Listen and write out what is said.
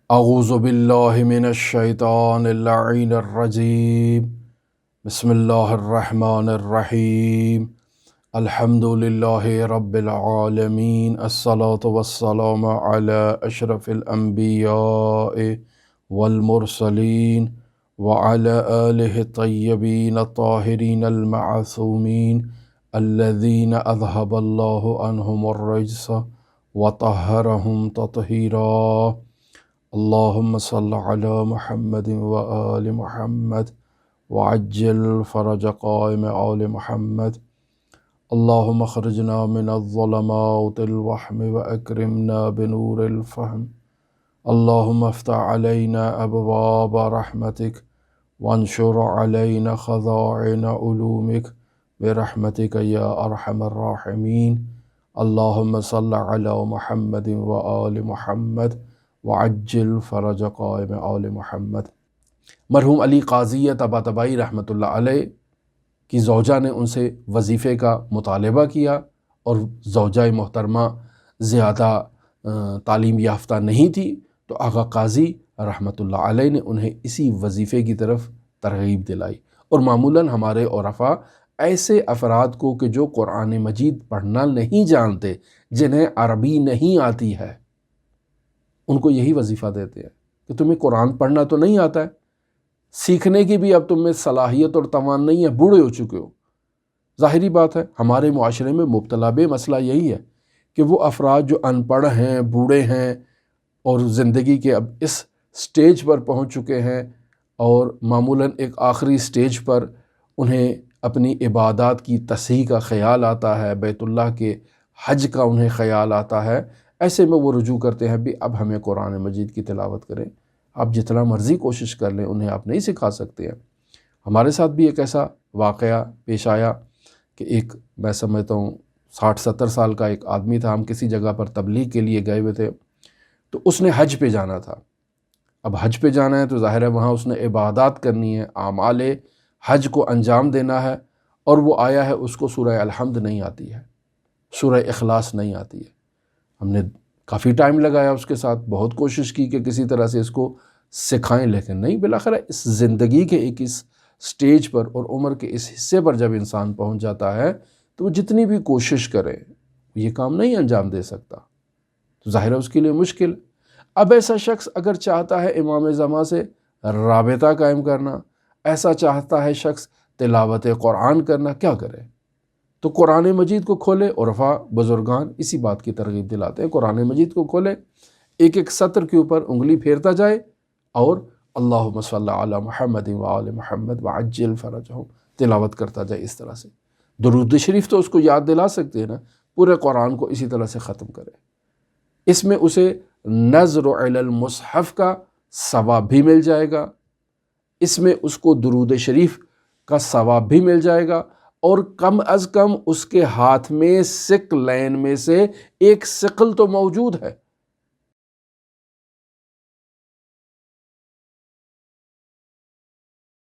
اعوذ باللہ من الشیطان اللعین الرجیم بسم اللہ الرحمن الرحیم الحمد للہ رب العالمین الصلاة والسلام علی اشرف الانبیاء والمرسلین وعلی آلہ الطیبین الطاہرین المعصومین الذین اذہب اللہ عنہم الرجس وطہرہم تطہیرا اللہم صل علی محمد وآل محمد وعجل فرج قائم آل محمد اللہم اخرجنا من الظلمات الوہم واکرمنا بنور الفہم اللہم افتح علینا ابواب رحمتک وانشر علینا خزائن علومک برحمتک یا ارحم الراحمین اللہم صل علی محمد وآل محمد وعجل فرج قائم آل محمد۔ مرحوم علی قاضیہ طباطبائی رحمۃ اللہ علیہ کی زوجہ نے ان سے وظیفے کا مطالبہ کیا، اور زوجہ محترمہ زیادہ تعلیم یافتہ نہیں تھی، تو آقا قاضی رحمۃ اللہ علیہ نے انہیں اسی وظیفے کی طرف ترغیب دلائی۔ اور معمولاً ہمارے عرفاء ایسے افراد کو کہ جو قرآن مجید پڑھنا نہیں جانتے، جنہیں عربی نہیں آتی ہے، ان کو یہی وظیفہ دیتے ہیں کہ تمہیں قرآن پڑھنا تو نہیں آتا ہے، سیکھنے کی بھی اب تم میں صلاحیت اور توان نہیں ہے، بوڑھے ہو چکے ہو۔ ظاہری بات ہے ہمارے معاشرے میں مبتلا بے مسئلہ یہی ہے کہ وہ افراد جو ان پڑھ ہیں، بوڑھے ہیں، اور زندگی کے اب اس سٹیج پر پہنچ چکے ہیں، اور معمولاً ایک آخری سٹیج پر انہیں اپنی عبادات کی تصحیح کا خیال آتا ہے، بیت اللہ کے حج کا انہیں خیال آتا ہے، ایسے میں وہ رجوع کرتے ہیں بھی اب ہمیں قرآن مجید کی تلاوت کریں۔ آپ جتنا مرضی کوشش کر لیں، انہیں آپ نہیں سکھا سکتے ہیں۔ ہمارے ساتھ بھی ایک ایسا واقعہ پیش آیا کہ ایک، میں سمجھتا ہوں 60-70 سال کا ایک آدمی تھا، ہم کسی جگہ پر تبلیغ کے لیے گئے ہوئے تھے، تو اس نے حج پہ جانا تھا۔ اب حج پہ جانا ہے تو ظاہر ہے وہاں اس نے عبادات کرنی ہے، اعمال حج کو انجام دینا ہے، اور وہ آیا ہے، اس کو سورہ الحمد نہیں آتی ہے، سورہ اخلاص نہیں آتی ہے۔ ہم نے کافی ٹائم لگایا اس کے ساتھ، بہت کوشش کی کہ کسی طرح سے اس کو سکھائیں، لیکن نہیں۔ بالاخرہ اس زندگی کے ایک اس سٹیج پر اور عمر کے اس حصے پر جب انسان پہنچ جاتا ہے تو وہ جتنی بھی کوشش کرے یہ کام نہیں انجام دے سکتا، تو ظاہر ہے اس کے لیے مشکل۔ اب ایسا شخص اگر چاہتا ہے امام زمان سے رابطہ قائم کرنا، ایسا چاہتا ہے شخص تلاوت قرآن کرنا، کیا کرے؟ تو قرآن مجید کو کھولے۔ عرفاء بزرگان اسی بات کی ترغیب دلاتے ہیں، قرآن مجید کو کھولے، ایک ایک سطر کے اوپر انگلی پھیرتا جائے، اور اللہم صلی علی محمد وآل محمد وعجل فرجہم تلاوت کرتا جائے۔ اس طرح سے درود شریف تو اس کو یاد دلا سکتے ہیں نا، پورے قرآن کو اسی طرح سے ختم کرے۔ اس میں اسے نظر علی المصحف کا ثواب بھی مل جائے گا، اس میں اس کو درود شریف کا ثواب بھی مل جائے گا، اور کم از کم اس کے ہاتھ میں سکلین میں سے ایک سکل تو موجود ہے۔